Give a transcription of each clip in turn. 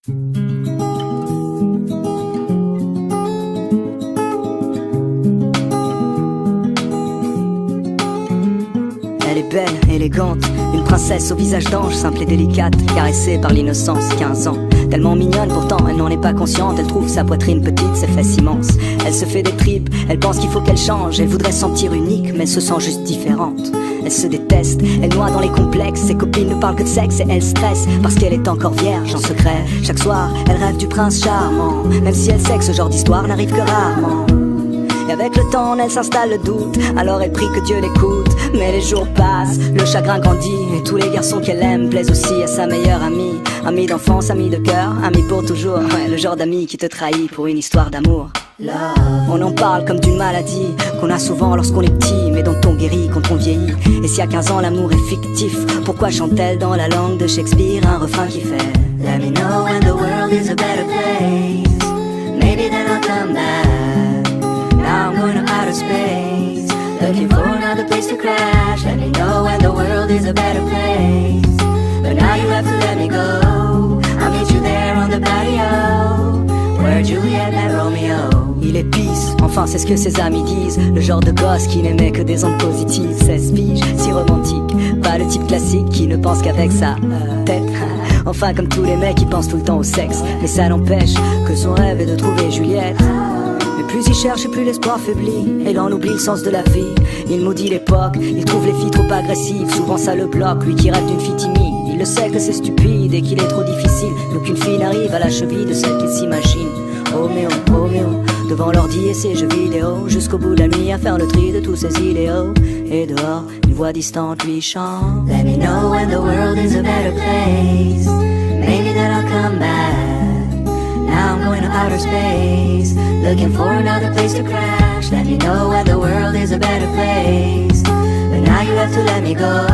Elle est belle, élégante, une princesse au visage d'ange, simple et délicate, caressée par l'innocence, 15 ans. Tellement mignonne pourtant, elle n'en est pas consciente. Elle trouve sa poitrine petite, ses fesses immenses. Elle se fait des tripes, elle pense qu'il faut qu'elle change. Elle voudrait se sentir unique, mais elle se sent juste différente. Elle se déteste, elle noie dans les complexes. Ses copines ne parlent que de sexe et elle stresse parce qu'elle est encore vierge en secret. Chaque soir, elle rêve du prince charmant, même si elle sait que ce genre d'histoire n'arrive que rarement. Et avec le temps, en elle s'installe le doute. Alors elle prie que Dieu l'écoute. Mais les jours passent, le chagrin grandit. Et tous les garçons qu'elle aime plaisent aussi à sa meilleure amie. Amie d'enfance, amie de cœur, amie pour toujours. Ouais, le genre d'ami qui te trahit pour une histoire d'amour. On en parle comme d'une maladie qu'on a souvent lorsqu'on est petit, mais dont on guérit quand on vieillit. Et si à 15 ans l'amour est fictif, pourquoi chante-t-elle dans la langue de Shakespeare un refrain qui fait Let me know when the world is a better place. Maybe then I'll come back. Now I'm going to outer space, looking for another place to crash. Let me know when the world is a better place. But now you have to let me go. I'll meet you there on the patio where Juliet met Romeo. Il est pisse, enfin c'est ce que ses amis disent. Le genre de gosse qui n'aimait que des ondes positives. 16 piges, si romantique. Pas le type classique qui ne pense qu'avec sa tête. Enfin comme tous les mecs qui pensent tout le temps au sexe. Mais ça n'empêche que son rêve est de trouver Juliette. Mais plus il cherche et plus l'espoir faiblit. Et l'on oublie le sens de la vie. Il maudit l'époque, il trouve les filles trop agressives. Souvent ça le bloque, lui qui rêve d'une fille timide. Il le sait que c'est stupide et qu'il est trop difficile. D'aucune fille n'arrive à la cheville de celle qu'il s'imagine. Roméo, Roméo, devant l'ordi et ses jeux vidéo, jusqu'au bout de la nuit à faire le tri de tous ses idéaux. Et dehors, une voix distante lui chante Let me know when the world is a better place. Maybe then I'll come back. Now I'm going to outer space, looking for another place to crash. Let me know when the world is a better place. But now you have to let me go.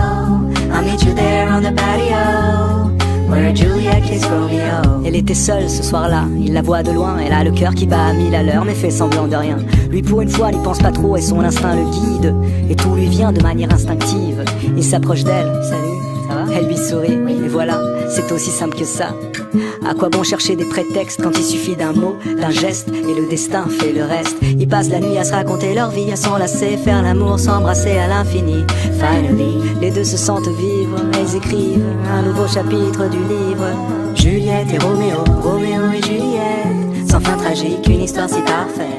I'll meet you there on the patio where Juliet kissed Romeo. Elle était seule ce soir-là, il la voit de loin. Elle a le cœur qui bat à 1000 à l'heure mais fait semblant de rien. Lui pour une fois n'y pense pas trop et son instinct le guide. Et tout lui vient de manière instinctive. Il s'approche d'elle, salut, ça va? Elle lui sourit, et voilà, c'est aussi simple que ça. À quoi bon chercher des prétextes quand il suffit d'un mot, d'un geste, et le destin fait le reste. Ils passent la nuit à se raconter leur vie, à s'enlacer, faire l'amour, s'embrasser à l'infini. Finally, les deux se sentent vivre, ils écrivent un nouveau chapitre du livre. Juliette et Roméo, Roméo et Juliette, sans fin tragique, une histoire si parfaite.